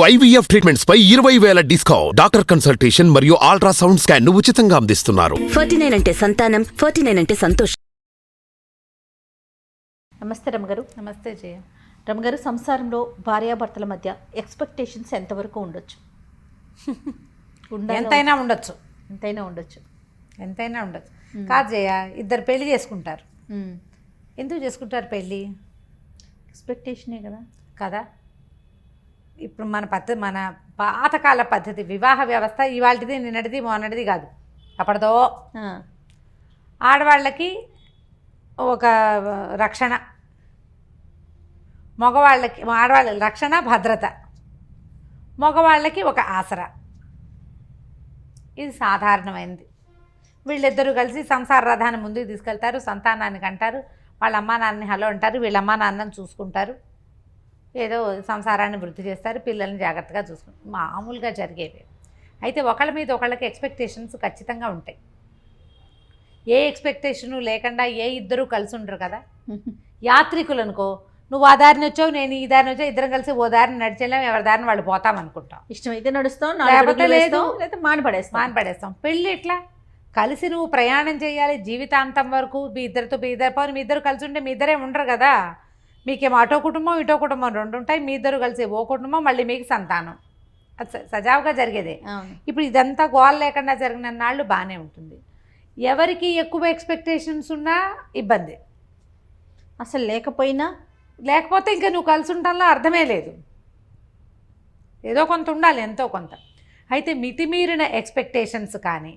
IVF treatments పై 20,000 discount. Doctor consultation మరియు ultrasound scan ను ఉచితంగా అందిస్తున్నారు. 49 అంటే సంతానం, 49 అంటే సంతోషం. నమస్తే రమగారు. నమస్తే జయ. రమగారు, సంసారంలో భార్యాభర్తల మధ్య ఎక్స్పెక్టేషన్స్ ఎంతవరకు ఉండొచ్చు? ఎంతైనా ఉండొచ్చు. ఎంతైనా ఉండొచ్చు. కాదు జయ, ఇద్దరు పెళ్లి చేసుకుంటారు. ఎందుకు చేసుకుంటారు పెళ్ళి? ఎక్స్పెక్టేషనే కదా. కదా, ఇప్పుడు మన పాతకాల పద్ధతి వివాహ వ్యవస్థ ఇవాళది నిన్నటిది మొన్నటిది కాదు. అప్పటిదో ఆడవాళ్ళకి ఒక రక్షణ, మగవాళ్ళకి ఆడవాళ్ళ రక్షణ భద్రత, మగవాళ్ళకి ఒక ఆసరా. ఇది సాధారణమైనది. వీళ్ళిద్దరూ కలిసి సంసార రథాన్ని ముందుకు తీసుకెళ్తారు, సంతానానికి అంటారు, వాళ్ళ అమ్మా నాన్నని హలో అంటారు, వీళ్ళ అమ్మా నాన్నని చూసుకుంటారు, ఏదో సంసారాన్ని వృద్ధి చేస్తారు, పిల్లల్ని జాగ్రత్తగా చూసుకుంటారు. మామూలుగా జరిగేవి. అయితే ఒకళ్ళ మీద ఒకళ్ళకి ఎక్స్పెక్టేషన్స్ ఖచ్చితంగా ఉంటాయి. ఏ ఎక్స్పెక్టేషను లేకుండా ఏ ఇద్దరూ కలిసి ఉండరు కదా. యాత్రికులు అనుకో, నువ్వు ఆ దారిని వచ్చావు, నేను ఈ దారిని వచ్చావు, ఇద్దరం కలిసి ఓ దారిని నడిచేలాం, ఎవరి దారిని వాళ్ళు పోతాం అనుకుంటాం. ఇష్టమైతే నడుస్తాం, లేకపోతే లేదు, మానిపడేస్తాం. పెళ్ళి ఎట్లా? కలిసి నువ్వు ప్రయాణం చేయాలి జీవితాంతం వరకు. మీ ఇద్దరితో మీ ఇద్దరు కలిసి ఉంటే మీ ఇద్దరే ఉండరు కదా. మీకేమో అటో కుటుంబం ఇటో కుటుంబం రెండు ఉంటాయి. మీ ఇద్దరు కలిసి ఓ కుటుంబం, మళ్ళీ మీకు సంతానం. అది సజావుగా జరిగేదే. ఇప్పుడు ఇదంతా గోల లేకుండా జరిగిన నాళ్ళు బాగానే ఉంటుంది. ఎవరికి ఎక్కువ ఎక్స్పెక్టేషన్స్ ఉన్నా ఇబ్బంది. అసలు లేకపోతే ఇంకా నువ్వు కలిసి ఉండటంలో అర్థమే లేదు. ఏదో కొంత ఉండాలి, ఎంతో కొంత. అయితే మితిమీరిన ఎక్స్పెక్టేషన్స్ కానీ,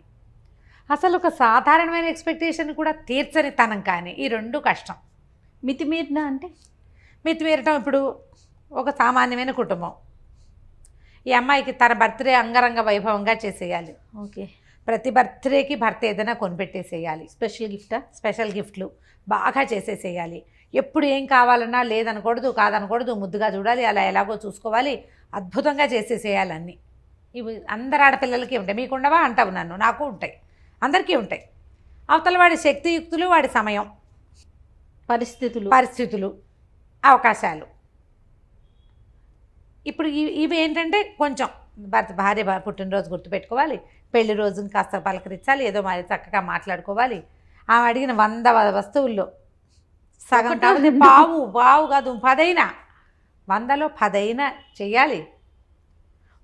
అసలు ఒక సాధారణమైన ఎక్స్పెక్టేషన్ కూడా తీర్చని తనం కానీ, ఈ రెండు కష్టం. మితిమీరిన అంటే మితిమీరటం, ఇప్పుడు ఒక సామాన్యమైన కుటుంబం, ఈ అమ్మాయికి తన బర్త్డే అంగరంగ వైభవంగా చేసేయాలి. ఓకే, ప్రతి బర్త్డేకి భర్త ఏదైనా కొనిపెట్టేసేయాలి. స్పెషల్ గిఫ్ట్లు బాగా చేసేసేయాలి. ఎప్పుడు ఏం కావాలన్నా లేదనకూడదు, కాదనకూడదు, ముద్దుగా చూడాలి, అలా ఎలాగో చూసుకోవాలి, అద్భుతంగా చేసేసేయాలి అన్నీ. ఇవి అందరు ఆడపిల్లలకి ఉంటాయి. మీకుండవా అంటావు నన్ను, నాకు ఉంటాయి, అందరికీ ఉంటాయి. అవతల వాడి శక్తియుక్తులు, వాడి సమయం, పరిస్థితులు, అవకాశాలు. ఇప్పుడు ఇవి ఏంటంటే కొంచెం భార్య పుట్టినరోజు గుర్తుపెట్టుకోవాలి, పెళ్లి రోజుని కాస్త పలకరించాలి, ఏదో మరి చక్కగా మాట్లాడుకోవాలి. ఆమె అడిగిన 100 వస్తువుల్లో సగం కాదు, పావు కాదు 10 అయినా, 100లో 10 అయినా చెయ్యాలి.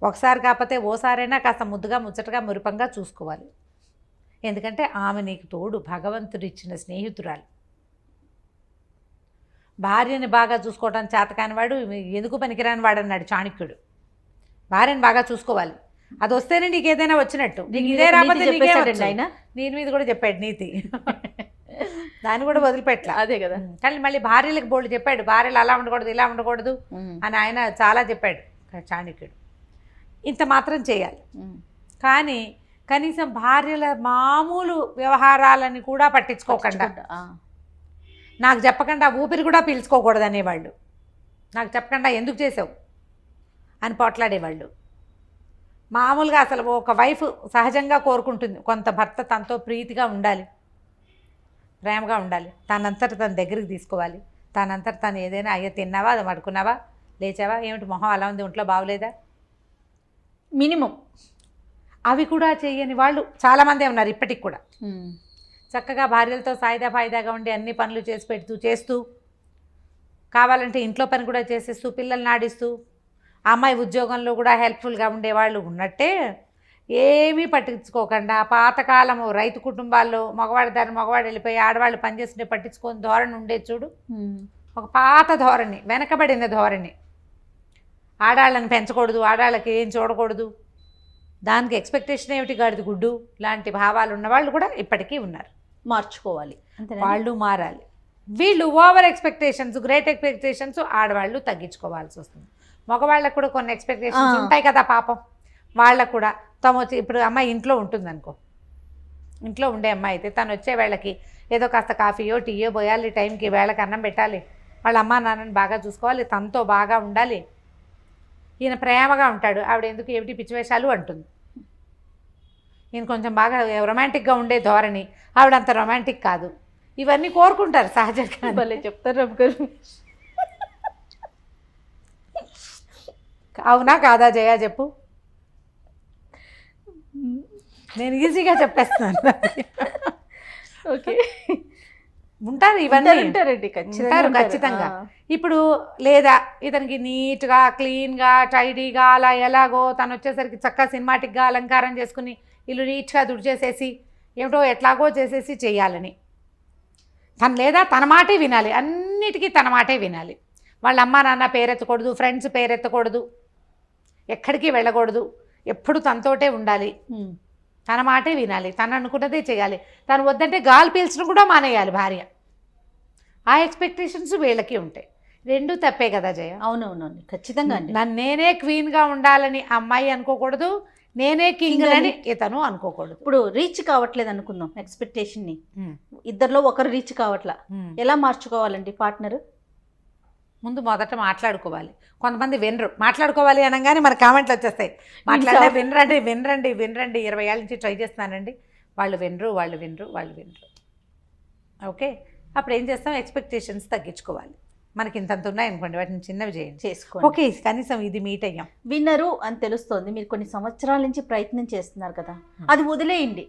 ఒకసారి కాకపోతే ఓసారైనా కాస్త ముద్దుగా ముచ్చటగా మురిపంగా చూసుకోవాలి. ఎందుకంటే ఆమె నీకు తోడు, భగవంతుడు ఇచ్చిన స్నేహితురాలు. భార్యని బాగా చూసుకోవడం చేతకాని వాడు ఎందుకు పనికిరాని వాడు అన్నాడు చాణక్యుడు. భార్యని బాగా చూసుకోవాలి, అది వస్తేనే నీకు ఏదైనా వచ్చినట్టు. నీకు ఇదే రాకపోతే నీని మీద కూడా చెప్పాడు నీతి. దాన్ని కూడా వదిలిపెట్టలే. అదే కదా. కానీ మళ్ళీ భార్యలకు బోల్డ్ చెప్పాడు, భార్యలు అలా ఉండకూడదు, ఇలా ఉండకూడదు అని ఆయన చాలా చెప్పాడు చాణక్యుడు. ఇంత మాత్రం చేయాలి. కానీ కనీసం భార్యల మామూలు వ్యవహారాలని కూడా పట్టించుకోకుండా, నాకు చెప్పకుండా ఊపిరి కూడా పీల్చుకోకూడదు అనేవాళ్ళు. నాకు చెప్పకుండా ఎందుకు చేసావు అని పోట్లాడేవాళ్ళు. మామూలుగా అసలు ఒక వైఫ్ సహజంగా కోరుకుంటుంది, కొంత భర్త తనతో ప్రీతిగా ఉండాలి, ప్రేమగా ఉండాలి, తనంతట తన దగ్గరికి తీసుకోవాలి, తనంతట తను ఏదైనా అయ్యో తిన్నావా, అది పడుకున్నావా, లేచావా, ఏమిటి మొహం అలా ఉంది, ఒంట్లో బాగోలేదా, మినిమం అవి కూడా చేయని వాళ్ళు చాలామందే ఉన్నారు ఇప్పటికి కూడా. చక్కగా భార్యలతో సాయిదాగా ఉండి అన్ని పనులు చేస్తూ కావాలంటే ఇంట్లో పని కూడా చేసేస్తూ, పిల్లల్ని ఆడిస్తూ, అమ్మాయి ఉద్యోగంలో కూడా హెల్ప్ఫుల్గా ఉండేవాళ్ళు ఉన్నట్టే, ఏమీ పట్టించుకోకుండా పాతకాలము రైతు కుటుంబాల్లో మగవాడు వెళ్ళిపోయి ఆడవాళ్ళు పనిచేస్తుంటే పట్టించుకొని ధోరణి ఉండే చూడు, ఒక పాత ధోరణి, వెనకబడిన ధోరణి. ఆడాళ్ళని పెంచకూడదు, ఆడాళ్ళకి ఏం చూడకూడదు, దానికి ఎక్స్పెక్టేషన్ ఏమిటి, గాడిద గుడ్డు లాంటి భావాలు ఉన్నవాళ్ళు కూడా ఇప్పటికీ ఉన్నారు. మార్చుకోవాలి, వాళ్ళు మారాలి. వీళ్ళు ఓవర్ ఎక్స్పెక్టేషన్స్, గ్రేట్ ఎక్స్పెక్టేషన్స్ ఆడవాళ్ళు తగ్గించుకోవాల్సి వస్తుంది. మగవాళ్ళకు కూడా కొన్ని ఎక్స్పెక్టేషన్స్ ఉంటాయి కదా పాపం. వాళ్ళకు కూడా ఇప్పుడు అమ్మాయి ఇంట్లో ఉంటుంది అనుకో, ఇంట్లో ఉండే అమ్మాయి అయితే తను వచ్చే వేళకి ఏదో కాస్త కాఫీయో టీయో పోయాలి, టైంకి వేళకి అన్నం పెట్టాలి, వాళ్ళ అమ్మా నాన్నని బాగా చూసుకోవాలి, తనతో బాగా ఉండాలి. ఈయన ప్రేమగా ఉంటాడు, ఆవిడ ఎందుకు ఏమిటి పిచ్చివేషాలు అంటుంది. ఈయన కొంచెం బాగా రొమాంటిక్గా ఉండే ధోరణి, ఆవిడ అంత రొమాంటిక్ కాదు. ఇవన్నీ కోరుకుంటారు సహజంగా. భలే చెప్తారు రమగారు. అవునా కాదా జయ చెప్పు. నేను ఈజీగా చెప్పేస్తాను. ఓకే, ఉంటారు ఇవన్నీ ఉంటారండి, ఉంటారు ఖచ్చితంగా. ఇప్పుడు లేదా ఇతనికి నీట్గా క్లీన్గా టైడీగా అలా ఎలాగో తను వచ్చేసరికి చక్కగా సినిమాటిక్గా అలంకారం చేసుకుని ఇల్లు నీట్గా తుడిచేసేసి ఏమిటో ఎట్లాగో చేసేసి చేయాలని తను, లేదా తన మాటే వినాలి, అన్నిటికీ తన మాటే వినాలి. వాళ్ళ అమ్మా నాన్న పేరెత్తకూడదు, ఫ్రెండ్స్ పేరెత్తకూడదు, ఎక్కడికి వెళ్ళకూడదు, ఎప్పుడు తనతోటే ఉండాలి, తన మాటే వినాలి, తను అనుకున్నదే చేయాలి. తను వద్దంటే గాలి పీల్చడం కూడా మానేయాలి భార్య. ఆ ఎక్స్పెక్టేషన్స్ వీళ్ళకి ఉంటాయి. రెండు తప్పే కదా జయ. అవునవునండి, ఖచ్చితంగా అండి. నన్ను నేనే క్వీన్గా ఉండాలని అమ్మాయి అనుకోకూడదు, నేనే కింగ్ అని ఇతను అనుకోకూడదు. ఇప్పుడు రీచ్ కావట్లేదు అనుకుందాం ఎక్స్పెక్టేషన్ని, ఇద్దరిలో ఒకరు రీచ్ కావట్లా, ఎలా మార్చుకోవాలండి పార్ట్నర్? ముందు మొదట మాట్లాడుకోవాలి. కొంతమంది వినరు, మాట్లాడుకోవాలి అనగానే మన కామెంట్లు వచ్చేస్తాయి, మాట్లాడే వినరండి వినరండి వినరండి, 20 ఏళ్ళ నుంచి ట్రై చేస్తున్నానండి, వాళ్ళు వినరు. ఓకే, అప్పుడు ఏం చేస్తాం, ఎక్స్పెక్టేషన్స్ తగ్గించుకోవాలి. మనకి ఇంతంత ఉన్నాయనుకోండి, వాటిని చిన్నవి చేయండి, చేసుకోండి. ఓకే కనీసం ఇది మీట్ అయ్యాం. విన్నరు అని తెలుస్తోంది, మీరు కొన్ని సంవత్సరాల నుంచి ప్రయత్నం చేస్తున్నారు కదా, అది వదిలేయండి.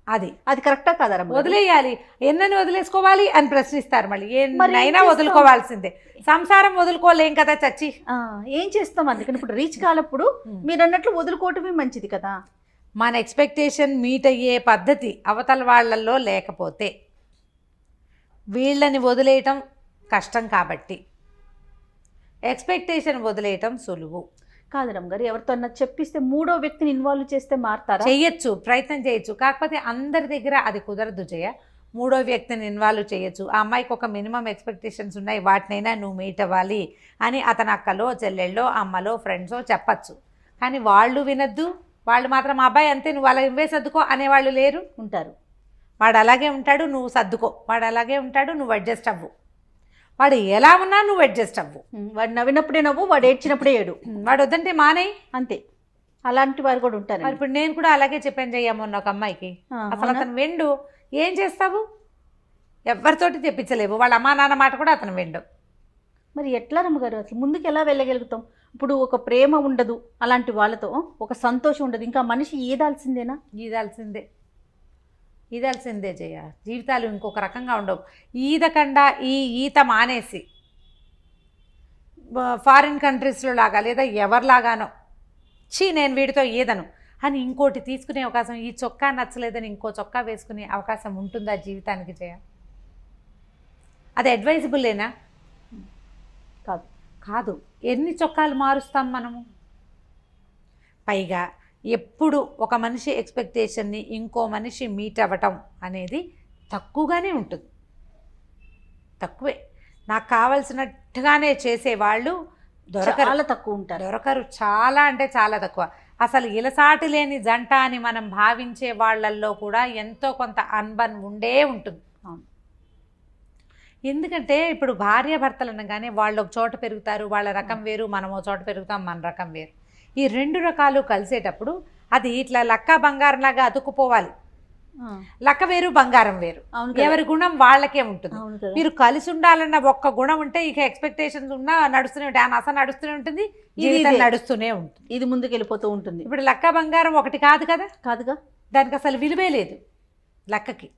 అది కరెక్టా కదా? వదిలేయాలి. ఎన్నని వదిలేసుకోవాలి అని ప్రశ్నిస్తారు మళ్ళీ. ఎన్నైనా వదులుకోవాల్సిందే, సంసారం వదులుకోలేం కదా చచ్చి. ఏం చేస్తాం? అందుకని ఇప్పుడు రీచ్ కాలప్పుడు మీరు అన్నట్లు వదులుకోవటమే మంచిది కదా. మన ఎక్స్పెక్టేషన్ మీట్ అయ్యే పద్ధతి అవతల వాళ్ళల్లో లేకపోతే వీళ్ళని వదిలేయటం కష్టం, కాబట్టి ఎక్స్పెక్టేషన్ వదిలేయటం సులువు కాదు రమ్మగారు. ఎవరితో చెప్పిస్తే మూడో వ్యక్తిని ఇన్వాల్వ్ చేస్తే మారుతారా? చేయొచ్చు, ప్రయత్నం చేయొచ్చు, కాకపోతే అందరి దగ్గర అది కుదరదు జయ. మూడో వ్యక్తిని ఇన్వాల్వ్ చేయొచ్చు. ఆ అమ్మాయికి ఒక మినిమం ఎక్స్పెక్టేషన్స్ ఉన్నాయి, వాటినైనా నువ్వు మీట్ అవ్వాలి అని అతని అక్కలో చెల్లెళ్ళో అమ్మలో ఫ్రెండ్సో చెప్పచ్చు. కానీ వాళ్ళు వినొద్దు, వాళ్ళు మాత్రం అబ్బాయి అంతే నువ్వు అలా ఇవ్వే సర్దుకో అనేవాళ్ళు లేరు. ఉంటారు. వాడు అలాగే ఉంటాడు, నువ్వు సర్దుకో. వాడు అలాగే ఉంటాడు, నువ్వు అడ్జస్ట్ అవ్వు. వాడు ఎలా ఉన్నా నువ్వు అడ్జస్ట్ అవ్వు. వాడు నవ్వినప్పుడే నవ్వు, వాడు ఏడ్చినప్పుడే ఏడు. వాడు వద్దంటే మానేయి, అంతే. అలాంటి వారు కూడా ఉంటారు. మరి ఇప్పుడు నేను కూడా అలాగే చెప్పాను చెయ్య మొన్న ఒక అమ్మాయికి. అసలు అతను వెండు, ఏం చేస్తావు? ఎవరితోటి తెప్పించలేవు, వాళ్ళ అమ్మా నాన్న మాట కూడా అతను వెండు. మరి ఎట్లా రమ్మగారు అసలు ముందుకు ఎలా వెళ్ళగలుగుతాం? ఇప్పుడు ఒక ప్రేమ ఉండదు అలాంటి వాళ్ళతో, ఒక సంతోషం ఉండదు, ఇంకా మనిషి ఈదాల్సిందేనా? ఈదాల్సిందే జయ. జీవితాలు ఇంకొక రకంగా ఉండవు. ఈదకుండా ఈత మానేసి ఫారిన్ కంట్రీస్లో లాగా లేదా ఎవరిలాగానో నేను వీడితో ఈదను అని ఇంకోటి తీసుకునే అవకాశం, ఈ చొక్కా నచ్చలేదని ఇంకో చొక్కా వేసుకునే అవకాశం ఉంటుందా జీవితానికి జయ? అది అడ్వైజబుల్లేనా? కాదు. ఎన్ని చొక్కాలు మారుస్తాం మనము? పైగా ఎప్పుడు ఒక మనిషి ఎక్స్పెక్టేషన్ని ఇంకో మనిషి మీట్ అవ్వటం అనేది తక్కువగానే ఉంటుంది, తక్కువే. నాకు కావలసినట్టుగానే చేసేవాళ్ళు చాలా తక్కువ ఉంటారు. దొరకరు, చాలా అంటే చాలా తక్కువ. అసలు ఇలసాటి లేని జంట అని మనం భావించే వాళ్ళల్లో కూడా ఎంతో కొంత అన్బన్ ఉండే ఉంటుంది. ఎందుకంటే ఇప్పుడు భార్యాభర్తలు అనగానే వాళ్ళు ఒక చోట పెరుగుతారు, వాళ్ళ రకం వేరు, మనం ఒక చోట పెరుగుతాం, మన రకం వేరు. ఈ రెండు రకాలు కలిసేటప్పుడు అది ఇట్లా లక్క బంగారంలాగా అతుక్కుపోవాలి. లక్క వేరు, బంగారం వేరు, ఎవరి గుణం వాళ్ళకే ఉంటుంది. మీరు కలిసి ఉండాలన్న ఒక్క గుణం ఉంటే ఇక ఎక్స్పెక్టేషన్స్ ఉన్నా నడుస్తూనే ఉంటాయి, ఆ నస నడుస్తూనే ఉంటుంది, జీవితం నడుస్తూనే ఉంటుంది, ఇది ముందుకు వెళ్ళిపోతూ ఉంటుంది. ఇప్పుడు లక్క బంగారం ఒకటి కాదు కదా, కాదుగా. దానికి అసలు విలువే లేదు. లక్కకి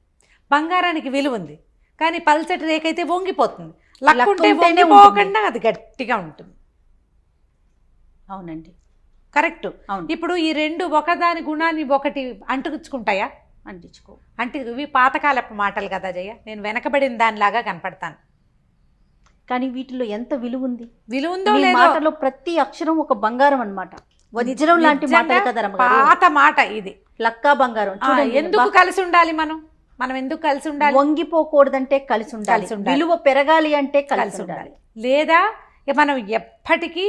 బంగారానికి విలువ ఉంది, కానీ పల్చటి రేకైతే వంగిపోతుంది. లక్క ఉంటే వంగిపోకుండా అది గట్టిగా ఉంటుంది. అవునండి, కరెక్ట్. ఇప్పుడు ఈ రెండు ఒకదాని గుణాన్ని ఒకటి అంటుకుంటాయా? అంటే ఇవి పాతకాలపు మాటలు కదా జయ. నేను వెనకబడిన దానిలాగా కనపడతాను, కానీ వీటిలో ఎంత విలువ ఉంది? విలువ ఉందో లేదో. మాటలో ప్రతి అక్షరం ఒక బంగారం అన్నమాట, వజ్రం లాంటి మాట కదా. పాత మాట ఇది, లక్కా బంగారం. ఎందుకు కలిసి ఉండాలి మనం ఎందుకు కలిసి ఉండాలి? వంగిపోకూడదంటే కలిసి ఉండాలి, విలువ పెరగాలి అంటే కలిసి ఉండాలి. లేదా మనం ఎప్పటికీ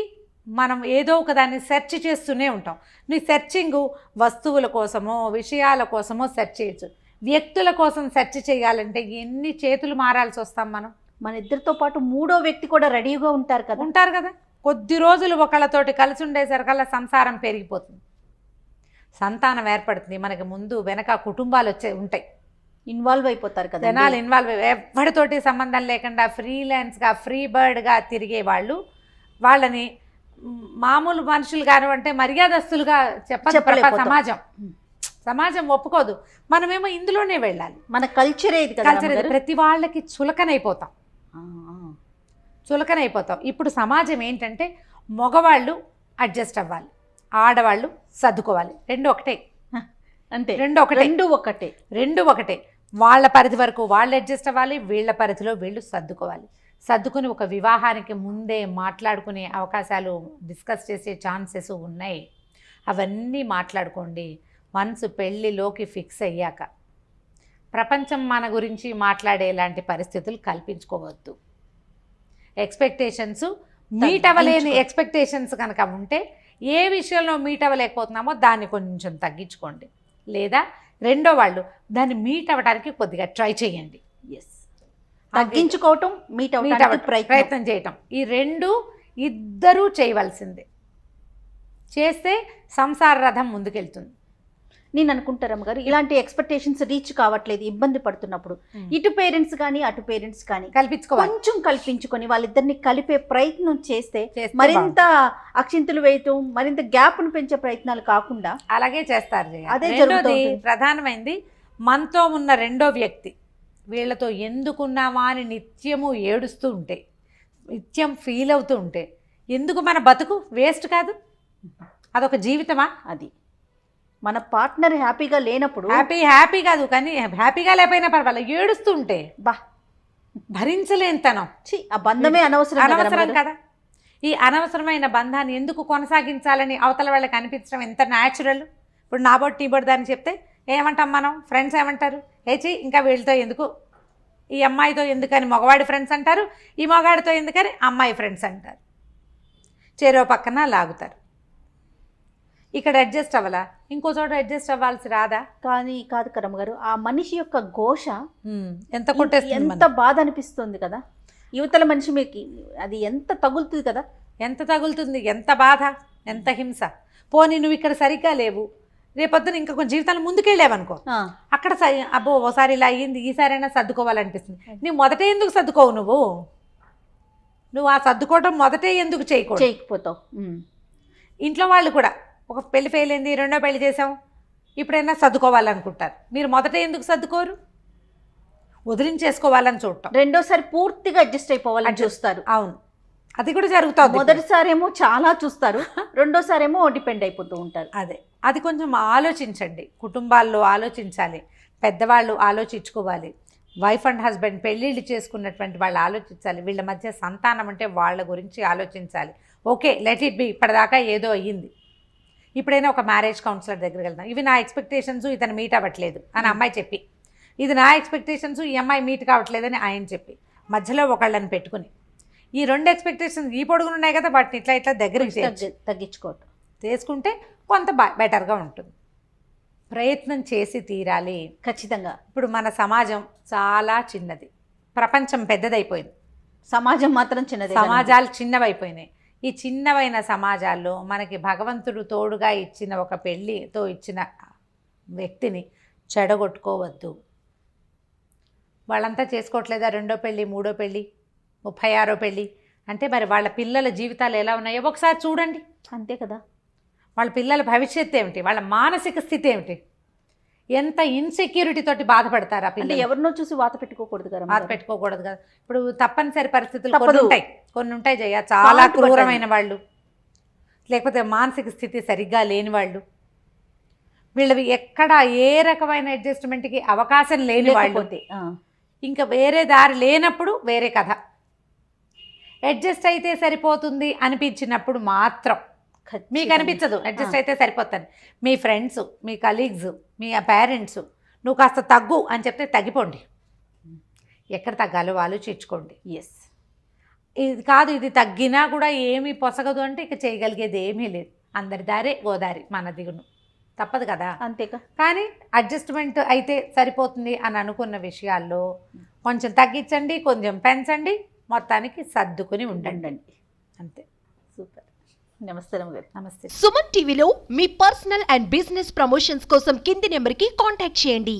మనం ఏదో ఒక దాన్ని సెర్చ్ చేస్తూనే ఉంటాం. నీ సెర్చింగ్ వస్తువుల కోసమో విషయాల కోసమో సెర్చ్ చేయొచ్చు, వ్యక్తుల కోసం సెర్చ్ చేయాలంటే ఎన్ని చేతులు మారాల్సి వస్తాం మనం. మన ఇద్దరితో పాటు మూడో వ్యక్తి కూడా రెడీగా ఉంటారు కదా. కొద్ది రోజులు ఒకళ్ళతోటి కలిసి ఉండేసరికల్లా సంసారం పెరిగిపోతుంది, సంతానం ఏర్పడుతుంది. మనకి ముందు వెనక కుటుంబాలు ఉంటాయి, ఇన్వాల్వ్ అయిపోతారు కదా జనాలు. ఇన్వాల్వ్ ఎవరితోటి సంబంధం లేకుండా ఫ్రీలాన్స్గా ఫ్రీ బర్డ్గా తిరిగే వాళ్ళని మామూలు మనుషులు గాను అంటే మర్యాదస్తులుగా చెప్పలేకపోతాం. సమాజం ఒప్పుకోదు. మనమేమో ఇందులోనే వెళ్ళాలి. మన కల్చరే ఇది కదా కల్చర్ ప్రతి వాళ్ళకి చులకనైపోతాం. ఇప్పుడు సమాజం ఏంటంటే మగవాళ్ళు అడ్జస్ట్ అవ్వాలి, ఆడవాళ్ళు సర్దుకోవాలి. రెండు ఒకటే. అంతే, రెండు ఒకటే. వాళ్ళ పరిధి వరకు వాళ్ళు అడ్జస్ట్ అవ్వాలి, వీళ్ళ పరిధిలో వీళ్ళు సర్దుకోవాలి. సర్దుకుని ఒక వివాహానికి ముందే మాట్లాడుకునే అవకాశాలు, డిస్కస్ చేసే ఛాన్సెస్ ఉన్నాయి. అవన్నీ మాట్లాడుకోండి. వన్స్ పెళ్ళిలోకి ఫిక్స్ అయ్యాక ప్రపంచం మన గురించి మాట్లాడేలాంటి పరిస్థితులు కల్పించుకోవద్దు. ఎక్స్పెక్టేషన్స్ మీట్ అవ్వలేని ఎక్స్పెక్టేషన్స్ కనుక ఉంటే, ఏ విషయంలో మీట్ అవ్వలేకపోతున్నామో దాన్ని కొంచెం తగ్గించుకోండి. లేదా రెండో వాళ్ళు దాన్ని మీట్ అవ్వడానికి కొద్దిగా ట్రై చేయండి. తగ్గించుకోవటం, మీట్ అవ్వడానికి ప్రయత్నం చేయటం, ఈ రెండు ఇద్దరూ చేయవలసిందే. చేస్తే సంసార రథం ముందుకెళ్తుంది. నేను అనుకుంటారమ్మ గారు, ఇలాంటి ఎక్స్పెక్టేషన్స్ రీచ్ కావట్లేదు, ఇబ్బంది పడుతున్నప్పుడు ఇటు పేరెంట్స్ కానీ అటు పేరెంట్స్ కానీ కొంచెం కల్పించుకొని వాళ్ళిద్దరిని కలిపే ప్రయత్నం చేస్తే మరింత అక్షింతలు వేయటం, మరింత గ్యాప్ను పెంచే ప్రయత్నాలు కాకుండా అలాగే చేస్తారు. అదే ప్రధానమైంది మనతో ఉన్న రెండో వ్యక్తి. వీళ్ళతో ఎందుకున్నామా అని నిత్యము ఏడుస్తూ ఉంటే, నిత్యం ఫీల్ అవుతూ ఉంటే ఎందుకు మన బతుకు వేస్ట్ కాదు? అదొక జీవితమా? అది మన పార్ట్నర్ హ్యాపీగా లేనప్పుడు, హ్యాపీ కాదు కానీ హ్యాపీగా లేకపోయినా పర్వాలేదు, ఏడుస్తూ ఉంటే భరించలేనితనం. ఆ బంధమే అనవసరం కదా. ఈ అనవసరమైన బంధాన్ని ఎందుకు కొనసాగించాలని అవతల వాళ్ళకి అనిపించడం ఎంత న్యాచురల్. ఇప్పుడు నా బొట్టు నీ బొట్టు దాన్ని చెప్తే ఏమంటాం మనం? ఫ్రెండ్స్ ఏమంటారు? ఏచి ఇంకా వీళ్ళతో ఎందుకు, ఈ అమ్మాయితో ఎందుకని మగవాడి ఫ్రెండ్స్ అంటారు, ఈ మగవాడితో ఎందుకని అమ్మాయి ఫ్రెండ్స్ అంటారు. చెరో పక్కన లాగుతారు. ఇక్కడ అడ్జస్ట్ అవ్వాలా, ఇంకో చోట అడ్జస్ట్ అవ్వాల్సి రాదా? కానీ కాదు కరమ్మ గారు, ఆ మనిషి యొక్క ఘోష ఎంత కొట్టేస్తుంది, ఎంత బాధ అనిపిస్తుంది కదా. యువతల మనిషి మీకు అది ఎంత తగులుతుంది కదా, ఎంత తగులుతుంది, ఎంత బాధ, ఎంత హింస. పోనీ నువ్వు ఇక్కడ సరిగ్గా లేవు, రేపొద్దున ఇంకా కొంచెం జీవితాలు ముందుకెళ్ళావనుకో, అక్కడ అబ్బో ఓసారి ఇలా అయ్యింది, ఈసారైనా సర్దుకోవాలనిపిస్తుంది. నువ్వు మొదటే ఎందుకు సర్దుకోవు? నువ్వు ఆ సర్దుకోవడం మొదటే ఎందుకు చేయకపోతావు? ఇంట్లో వాళ్ళు కూడా ఒక పెళ్లి ఫెయిల్ అయింది, రెండో పెళ్లి చేసాం, ఇప్పుడైనా సర్దుకోవాలనుకుంటారు. మీరు మొదట ఎందుకు సర్దుకోరు? వదిలించేసుకోవాలని చూడటం, రెండోసారి పూర్తిగా అడ్జస్ట్ అయిపోవాలని చూస్తారు. అవును, అది కూడా జరుగుతుంది. మొదటిసారేమో చాలా చూస్తారు, రెండోసారేమో డిపెండ్ అయిపోతూ ఉంటారు. అది కొంచెం ఆలోచించండి. కుటుంబాల్లో ఆలోచించాలి, పెద్దవాళ్ళు ఆలోచించుకోవాలి. వైఫ్ అండ్ హస్బెండ్ పెళ్ళిళ్ళు చేసుకున్నటువంటి వాళ్ళు ఆలోచించాలి. వీళ్ళ మధ్య సంతానం అంటే వాళ్ళ గురించి ఆలోచించాలి. ఓకే, లెట్ ఇట్ బి, ఇప్పటిదాకా ఏదో అయ్యింది, ఇప్పుడైనా ఒక మ్యారేజ్ కౌన్సిలర్ దగ్గరికి వెళ్దాం. ఇవి నా ఎక్స్పెక్టేషన్స్, ఇతను మీట్ అవ్వట్లేదు అని అమ్మాయి చెప్పి, ఇది నా ఎక్స్పెక్టేషన్స్, ఈ అమ్మాయి మీట్ కావట్లేదని ఆయన చెప్పి, మధ్యలో ఒకళ్ళని పెట్టుకుని ఈ రెండు ఎక్స్పెక్టేషన్స్ ఈ పొడుగులు ఉన్నాయి కదా, వాటిని ఇట్లా దగ్గరికి తగ్గించుకోవటం చేసుకుంటే కొంత బెటర్గా ఉంటుంది. ప్రయత్నం చేసి తీరాలి ఖచ్చితంగా. ఇప్పుడు మన సమాజం చాలా చిన్నది, ప్రపంచం పెద్దదైపోయింది, సమాజం మాత్రం చిన్నది, సమాజాలు చిన్నవైపోయినాయి. ఈ చిన్నవైన సమాజాల్లో మనకి భగవంతుడు తోడుగా ఇచ్చిన ఒక పెళ్ళితో ఇచ్చిన వ్యక్తిని చెడగొట్టుకోవద్దు. వాళ్ళంతా చేసుకోవట్లేదా రెండో పెళ్ళి, మూడో పెళ్ళి, 36వ పెళ్ళి అంటే మరి వాళ్ళ పిల్లల జీవితాలు ఎలా ఉన్నాయో ఒకసారి చూడండి. అంతే కదా. వాళ్ళ పిల్లల భవిష్యత్తు ఏమిటి, వాళ్ళ మానసిక స్థితి ఏమిటి, ఎంత ఇన్సెక్యూరిటీ తోటి బాధపడతారు ఆ పిల్లలు. ఎవరినో చూసి వాత పెట్టుకోకూడదు కదా. ఇప్పుడు తప్పనిసరి పరిస్థితులు కొన్ని ఉంటాయి జయ, చాలా క్రూరమైన వాళ్ళు, లేకపోతే మానసిక స్థితి సరిగ్గా లేని వాళ్ళు, వీళ్ళవి ఎక్కడ ఏ రకమైన అడ్జస్ట్మెంట్కి అవకాశం లేని వాళ్ళు, ఇంకా వేరే దారి లేనప్పుడు వేరే కథ. అడ్జస్ట్ అయితే సరిపోతుంది అనిపించినప్పుడు మాత్రం, మీకు అనిపించదు అడ్జస్ట్ అయితే సరిపోతాను, మీ ఫ్రెండ్స్, మీ కలీగ్స్, మీ పేరెంట్స్ నువ్వు కాస్త తగ్గు అని చెప్తే తగ్గిపోండి. ఎక్కడ తగ్గాలో ఆలోచించుకోండి. ఇది కాదు, ఇది తగ్గినా కూడా ఏమీ పొసగదు అంటే ఇక చేయగలిగేది ఏమీ లేదు. అందరి దారే గోదారి, మన దిగును తప్పదు కదా. అంతేకా. కానీ అడ్జస్ట్మెంట్ అయితే సరిపోతుంది అని అనుకున్న విషయాల్లో కొంచెం తగ్గించండి, కొంచెం పెంచండి, మొత్తానికి సర్దుకుని ఉండండి. అంతే. సూపర్. నమస్తే గారు. నమస్తే. సుమన్ టీవీలో మీ పర్సనల్ అండ్ బిజినెస్ ప్రమోషన్స్ కోసం కింది నెంబర్కి కాంటాక్ట్ చేయండి.